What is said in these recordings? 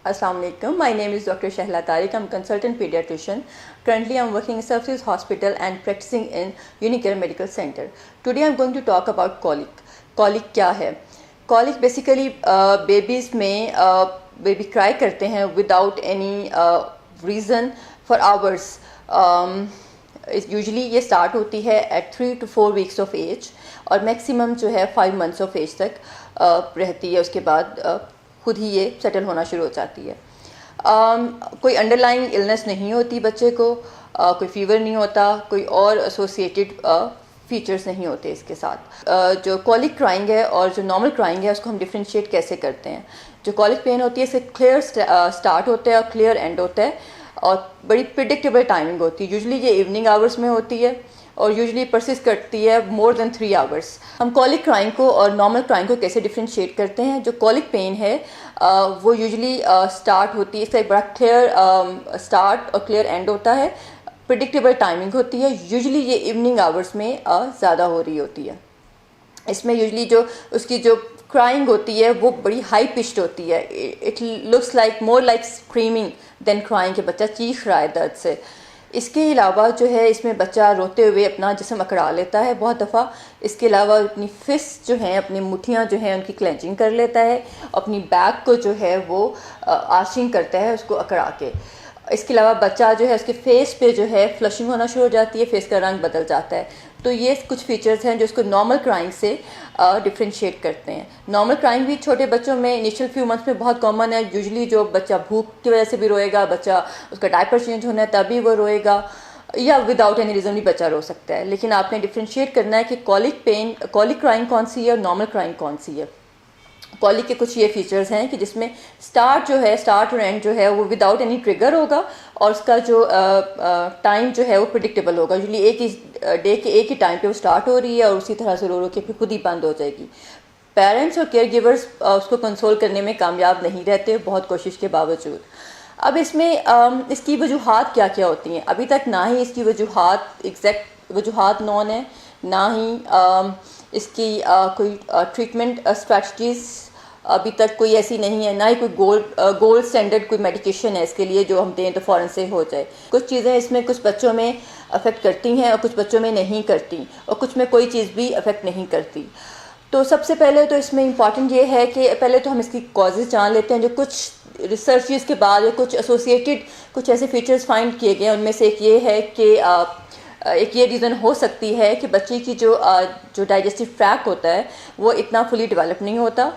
Assalamu alaikum. My name is Dr. Shahla Tariq. I'm a consultant pediatrician. Currently, I'm working in Surface Hospital and practicing in Unicare Medical Center. Today, I'm going to talk about colic. Colic क्या है? Colic basically babies में baby cry करते हैं without any reason for hours. Usually ये start होती है at 3 to 4 weeks of age और maximum जो है 5 months of age तक रहती है. उसके बाद खुद ही ये सेटल होना शुरू हो जाती है. कोई अंडरलाइंग इलनेस नहीं होती बच्चे को, कोई फीवर नहीं होता, कोई और एसोसिएटेड फीचर्स नहीं होते इसके साथ. जो कॉलिक क्राइंग है और जो नॉर्मल क्राइंग है उसको हम डिफ्रेंशिएट कैसे करते हैं. जो कॉलिक पेन होती है इससे क्लियर स्टार्ट होता है और क्लियर एंड होता है और बड़ी प्रिडिक्टेबल टाइमिंग होती है. यूजुअली ये इवनिंग आवर्स में होती है और यूजुअली परसिस्ट करती है मोर देन 3 आवर्स. हम कॉलिक क्राइंग को और नॉर्मल क्राइंग को कैसे डिफ्रेंशिएट करते हैं. जो कॉलिक पेन है वो यूजुअली स्टार्ट होती है, इसका एक बड़ा क्लियर स्टार्ट और क्लियर एंड होता है, प्रिडिक्टेबल टाइमिंग होती है. यूजुअली ये इवनिंग आवर्स में ज़्यादा हो रही होती है. इसमें यूजुअली जो उसकी जो क्राइंग होती है वो बड़ी हाई पिच्ड होती है. It looks like more like screaming than crying, कि बच्चा चीख रहा है दर्द से. इसके अलावा जो है इसमें बच्चा रोते हुए अपना जिस्म अकड़ा लेता है बहुत दफ़ा. इसके अलावा अपनी फिस्ट जो हैं, अपनी मुठियाँ जो हैं उनकी क्लेंचिंग कर लेता है. अपनी बैक को जो है वो आर्चिंग करता है उसको अकड़ा के. इसके अलावा बच्चा जो है उसके फेस पे जो है फ्लशिंग होना शुरू हो जाती है, फेस का रंग बदल जाता है. तो ये कुछ फीचर्स हैं जो इसको नॉर्मल क्राइंग से डिफ्रेंशिएट करते हैं. नॉर्मल क्राइंग भी छोटे बच्चों में इनिशियल फ्यू मंथ्स में बहुत कॉमन है. यूजुअली जो बच्चा भूख की वजह से भी रोएगा, बच्चा उसका डायपर चेंज होना है तभी वो रोएगा, या विदाउट एनी रीज़न भी बच्चा रो सकता है. लेकिन आपने डिफ्रेंशिएट करना है कि कॉलिक क्राइंग कौन सी है और नॉर्मल क्राइंग कौन सी है. कॉलिक के कुछ ये फीचर्स हैं कि जिसमें स्टार्ट और एंड जो है वो विदाउट एनी ट्रिगर होगा और उसका जो टाइम जो है वो प्रिडिक्टेबल होगा. यूजुअली एक ही डे के एक ही टाइम पे वो स्टार्ट हो रही है और उसी तरह से रो के फिर खुद ही बंद हो जाएगी. पेरेंट्स और केयर गिवर्स उसको कंसोल करने में कामयाब नहीं रहते बहुत कोशिश के बावजूद. अब इसमें इसकी वजूहात क्या क्या होती हैं. अभी तक ना ही इसकी एग्जैक्ट वजूहात नॉन है, ना ही इसकी कोई ट्रीटमेंट स्ट्रैटजीज अभी तक कोई ऐसी नहीं है, ना ही कोई गोल्ड स्टैंडर्ड कोई मेडिकेशन है इसके लिए जो हम दें तो फ़ौरन से हो जाए. कुछ चीज़ें इसमें कुछ बच्चों में अफेक्ट करती हैं और कुछ बच्चों में नहीं करती, और कुछ में कोई चीज़ भी अफेक्ट नहीं करती. तो सबसे पहले तो इसमें इम्पॉर्टेंट ये है कि पहले तो हम इसकी कॉजेज़ जान लेते हैं. जो कुछ रिसर्चेस के बाद कुछ एसोसिएटेड कुछ ऐसे फीचर्स फाइंड किए गए, उनमें से एक ये है कि एक ये रीज़न हो सकती है कि बच्चे की जो डाइजेस्टिव ट्रैक्ट होता है वो इतना फुली डेवलप नहीं होता.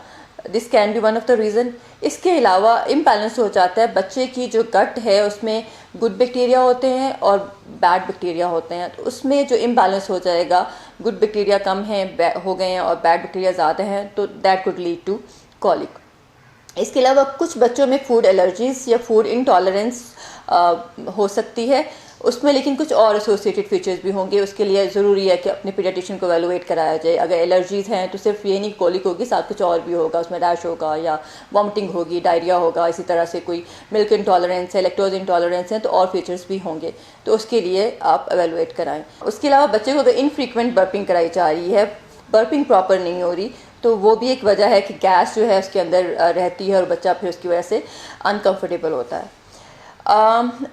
This can be one of the reason. इसके अलावा इम्बैलेंस हो जाता है. बच्चे की जो गट है उसमें गुड बैक्टीरिया होते हैं और बैड बैक्टीरिया होते हैं. तो उसमें जो इम्बैलेंस हो जाएगा, गुड बैक्टीरिया कम हैं हो गए हैं और बैड बैक्टीरिया ज़्यादा हैं, तो that could lead to colic. इसके अलावा कुछ बच्चों में फूड एलर्जीज या फूड इंटॉलरेंस हो सकती है उसमें, लेकिन कुछ और एसोसिएटेड फीचर्स भी होंगे. उसके लिए ज़रूरी है कि अपने पीडियाट्रिशियन को एवेलुएट कराया जाए. अगर एलर्जीज़ हैं तो सिर्फ ये नहीं कॉलिक होगी, साथ कुछ और भी होगा. उसमें रैश होगा या वॉमिटिंग होगी, डायरिया होगा. इसी तरह से कोई मिल्क इंटॉलरेंस है, लैक्टोज इंटॉलरेंस है, तो और फीचर्स भी होंगे. तो उसके लिए आप एवेलुएट कराएँ. उसके अलावा बच्चे को अगर इनफ्रीक्वेंट बर्पिंग कराई जा रही है, बर्पिंग प्रॉपर नहीं हो रही, तो वो भी एक वजह है कि गैस जो है उसके अंदर रहती है और बच्चा फिर उसकी वजह से अनकम्फर्टेबल होता है.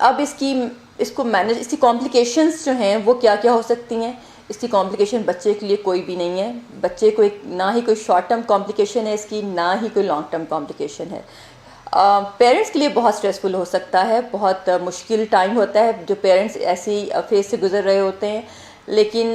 अब इसकी कॉम्प्लिकेशंस जो हैं वो क्या क्या हो सकती हैं. इसकी कॉम्प्लिकेशन बच्चे के लिए कोई भी नहीं है. बच्चे को ना ही कोई शॉर्ट टर्म कॉम्प्लिकेशन है इसकी, ना ही कोई लॉन्ग टर्म कॉम्प्लिकेशन है. पेरेंट्स के लिए बहुत स्ट्रेसफुल हो सकता है, बहुत मुश्किल टाइम होता है जो पेरेंट्स ऐसी फेज से गुजर रहे होते हैं. लेकिन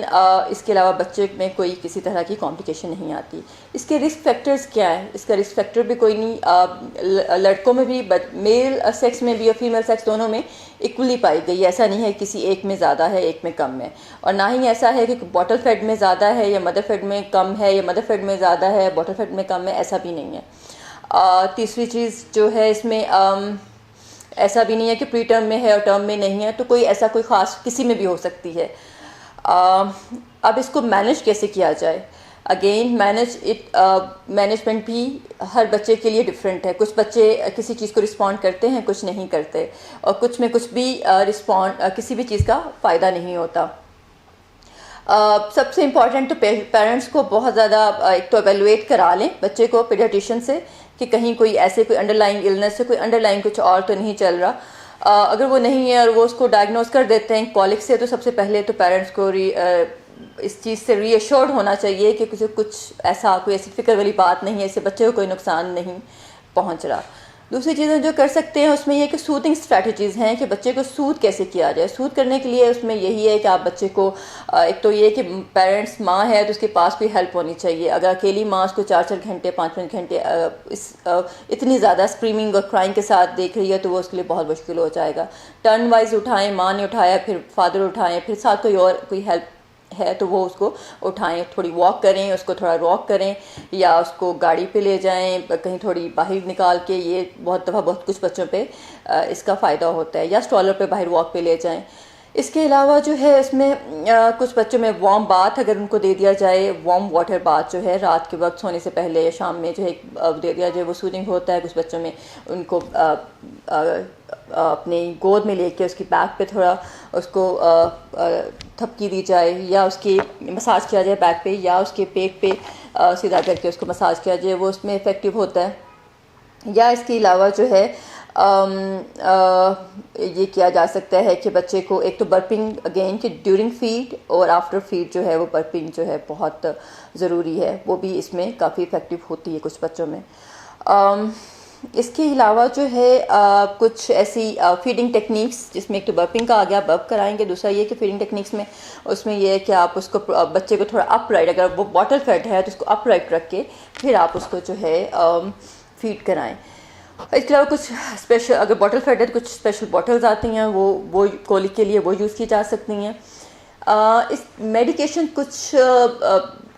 इसके अलावा बच्चे में कोई किसी तरह की कॉम्प्लिकेशन नहीं आती. इसके रिस्क फैक्टर्स क्या है. इसका रिस्क फैक्टर भी कोई नहीं. लड़कों में भी, मेल सेक्स में भी और फीमेल सेक्स दोनों में इक्वली पाई गई. ऐसा नहीं है किसी एक में ज़्यादा है एक में कम है, और ना ही ऐसा है कि बॉटल फेड में ज़्यादा है या मदर फेड में कम है या मदर फेड में ज़्यादा है बॉटल फेड में कम है, ऐसा भी नहीं है. तीसरी चीज़ जो है इसमें ऐसा भी नहीं है कि प्री टर्म में है और टर्म में नहीं है, तो कोई ऐसा कोई ख़ास किसी में भी हो सकती है. अब इसको मैनेज कैसे किया जाए. अगेन मैनेजमेंट भी हर बच्चे के लिए डिफरेंट है. कुछ बच्चे किसी चीज़ को रिस्पॉन्ड करते हैं, कुछ नहीं करते, और कुछ में कुछ भी किसी भी चीज़ का फ़ायदा नहीं होता. सबसे इम्पॉर्टेंट तो पेरेंट्स को बहुत ज़्यादा एक तो एवेलुएट करा लें बच्चे को पीडियाट्रिशियन से कि कहीं कोई ऐसे कोई अंडरलाइंग इलनेस है, कोई अंडरलाइंग कुछ और तो नहीं चल रहा। अगर वो नहीं है और वो उसको डायग्नोज कर देते हैं कॉलिक से, तो सबसे पहले तो पेरेंट्स को इस चीज़ से रीअश्योर्ड होना चाहिए कि कुछ ऐसा, कोई ऐसी फिक्र वाली बात नहीं है, इससे बच्चे को कोई नुकसान नहीं पहुंच रहा। दूसरी चीज़ें जो कर सकते हैं उसमें यह कि सूदिंग स्ट्रैटेजीज़ हैं कि बच्चे को सूद कैसे किया जाए। सूद करने के लिए उसमें यही है कि आप बच्चे को एक तो ये कि पेरेंट्स, माँ है तो उसके पास कोई हेल्प होनी चाहिए। अगर अकेली माँ उसको 4-4 घंटे 5-5 घंटे इतनी ज़्यादा स्क्रीमिंग और क्राइंग के साथ देख रही है तो वो उसके लिए बहुत मुश्किल हो जाएगा। टर्न वाइज उठाएं, माँ ने उठाया फिर फादर उठाएं, फिर साथ कोई और कोई हेल्प है तो वो उसको उठाएं, थोड़ी वॉक करें, उसको थोड़ा रॉक करें या उसको गाड़ी पे ले जाएं, कहीं थोड़ी बाहर निकाल के। ये बहुत दफ़ा बहुत कुछ बच्चों पे इसका फ़ायदा होता है, या स्ट्रॉलर पे बाहर वॉक पे ले जाएं। इसके अलावा जो है इसमें कुछ बच्चों में वार्म बाथ अगर उनको दे दिया जाए, वार्म वाटर बाथ जो है रात के वक्त सोने से पहले या शाम में जो है दे दिया जाए, वो सूदिंग होता है। कुछ बच्चों में उनको अपने गोद में लेके उसकी बैक पे थोड़ा उसको थपकी दी जाए या उसकी मसाज किया जाए बैक पे, या उसके पेट पे सीधा करके उसको मसाज किया जाए, वो उसमें इफ़ेक्टिव होता है। या इसके अलावा जो है ये किया जा सकता है कि बच्चे को एक तो बर्पिंग अगेन कि ड्यूरिंग फीड और आफ्टर फीड जो है वो बर्पिंग जो है बहुत ज़रूरी है, वो भी इसमें काफ़ी इफ़ेक्टिव होती है कुछ बच्चों में। इसके अलावा जो है कुछ ऐसी फीडिंग टेक्निक्स जिसमें एक तो बर्पिंग का आ गया, बर्प कराएंगे। दूसरा ये कि फीडिंग टेक्निक्स में उसमें ये है कि आप उसको बच्चे को थोड़ा अपराइट, अगर वो बॉटल फेड है तो उसको अपराइट रख के फिर आप उसको जो है फीड कराएं। इसके अलावा कुछ स्पेशल, अगर बॉटल फेड है तो कुछ स्पेशल बॉटल्स आती हैं, वो कोलिक के लिए वो यूज़ की जा सकती हैं। इस मेडिकेशन कुछ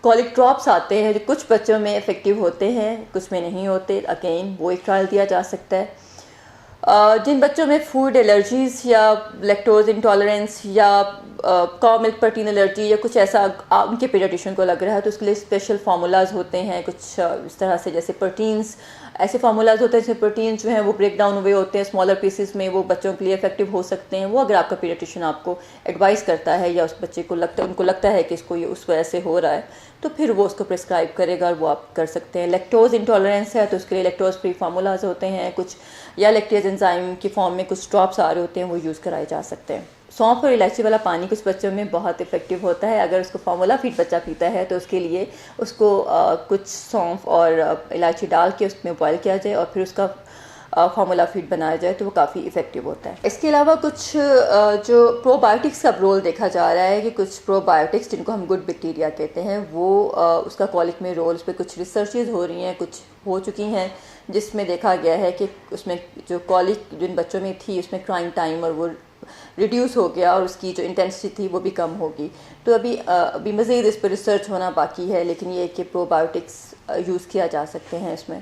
कॉलिक ड्रॉप्स आते हैं जो कुछ बच्चों में इफ़ेक्टिव होते हैं, कुछ में नहीं होते। अगेन वो एक ट्रायल दिया जा सकता है। जिन बच्चों में फूड एलर्जीज़ या लैक्टोज इंटॉलरेंस या काउ मिल्क प्रोटीन एलर्जी या कुछ ऐसा उनके पीडियाट्रिशियन को लग रहा है तो उसके लिए स्पेशल फार्मूलाज होते हैं कुछ इस तरह से, जैसे प्रोटीन्स, ऐसे फार्मूलाज होते हैं जिसमें प्रोटीन जो हैं वो ब्रेक डाउन हुए होते हैं स्मॉलर पीसेस में, वो बच्चों के लिए इफेक्टिव हो सकते हैं। वो अगर आपका पीडियाट्रिशियन आपको एडवाइस करता है या उस बच्चे को उनको लगता है कि इसको ये उस वजह से हो रहा है तो फिर वो उसको प्रिस्क्राइब करेगा और वो आप कर सकते हैं। लैक्टोज इंटॉलरेंस है तो उसके लिए लैक्टोज फ्री फार्मूलाज होते हैं कुछ, या लैक्टेज एंजाइम की फॉर्म में कुछ ड्रॉप्स आ रहे होते हैं, वो यूज़ कराए जा सकते हैं। सौंफ और इलायची वाला पानी कुछ बच्चों में बहुत इफेक्टिव होता है। अगर उसको फार्मूला फीड बच्चा पीता है तो उसके लिए उसको कुछ सौंफ और इलायची डाल के उसमें बॉयल किया जाए और फिर उसका फार्मूला फीड बनाया जाए तो वो काफ़ी इफेक्टिव होता है। इसके अलावा कुछ जो प्रोबायोटिक्स का रोल देखा जा रहा है कि कुछ प्रोबायोटिक्स जिनको हम गुड बैक्टीरिया कहते हैं वो उसका कॉलिक में रोल, उस पर कुछ रिसर्चेज हो रही हैं, कुछ हो चुकी हैं, जिसमें देखा गया है कि उसमें जो कॉलिक जिन बच्चों में थी उसमें क्राइंग टाइम और वो रिड्यूस हो गया और उसकी जो इंटेंसिटी थी वो भी कम होगी। तो अभी मज़ीद इस पर रिसर्च होना बाकी है, लेकिन ये कि प्रोबायोटिक्स यूज़ किया जा सकते हैं इसमें।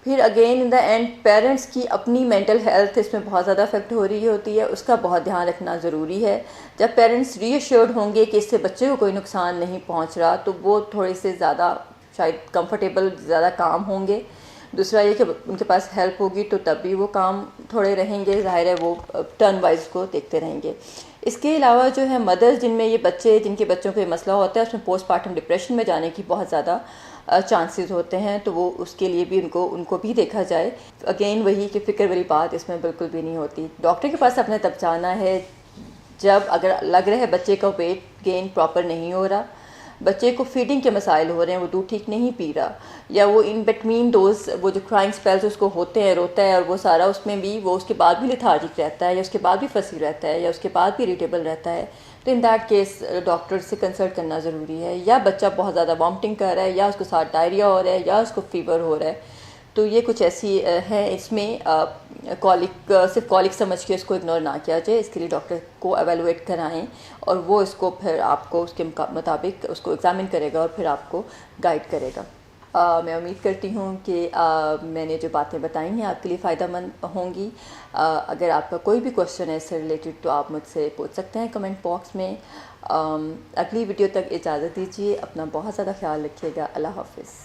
फिर again in the end parents की अपनी मेंटल हेल्थ इसमें बहुत ज़्यादा अफेक्ट हो रही होती है, उसका बहुत ध्यान रखना ज़रूरी है। जब पेरेंट्स रीअश्योर्ड होंगे कि इससे बच्चे को कोई नुकसान नहीं पहुंच रहा तो वो थोड़े से ज़्यादा शायद कंफर्टेबल, ज़्यादा काम होंगे। दूसरा ये कि उनके पास हेल्प होगी तो तब भी वो काम थोड़े रहेंगे, ज़ाहिर है वो टर्न वाइज को देखते रहेंगे। इसके अलावा जो है मदर्स जिनमें ये बच्चे, जिनके बच्चों को ये मसला होता है उसमें पोस्टमार्टम डिप्रेशन में जाने की बहुत ज़्यादा चांसेस होते हैं, तो वो उसके लिए भी उनको भी देखा जाए। अगेन वही कि फ़िक्र वाली बात इसमें बिल्कुल भी नहीं होती। डॉक्टर के पास अपने तब जाना है जब अगर लग रहा है बच्चे का वेट गेन प्रॉपर नहीं हो रहा, बच्चे को फीडिंग के मसाइल हो रहे हैं, वो दूध ठीक नहीं पी रहा, या वो इन बिटवीन डोज वो जो क्राइंग स्पेल्स उसको होते हैं, रोता है और वो सारा उसमें भी वो उसके बाद भी लिथार्जिक रहता है या उसके बाद भी फंसी रहता है या उसके बाद भी इरिटेबल रहता है, तो इन दैट केस डॉक्टर से कंसल्ट करना ज़रूरी है। या बच्चा बहुत ज़्यादा वॉमिटिंग कर रहा है या उसके साथ डायरिया हो रहा है या उसको फीवर हो रहा है, तो ये कुछ ऐसी है इसमें सिर्फ कॉलिक समझ के उसको इग्नोर ना किया जाए। इसके लिए डॉक्टर को एवेलुएट कराएं और वो इसको फिर आपको उसके मुताबिक उसको एग्ज़ामिन करेगा और फिर आपको गाइड करेगा। मैं उम्मीद करती हूँ कि मैंने जो बातें बताई हैं आपके लिए फ़ायदेमंद होंगी। अगर आपका कोई भी क्वेश्चन है इससे रिलेटेड तो आप मुझसे पूछ सकते हैं कमेंट बॉक्स में। अगली वीडियो तक इजाज़त दीजिए, अपना बहुत ज़्यादा ख्याल रखिएगा। अल्लाह हाफ़िज़।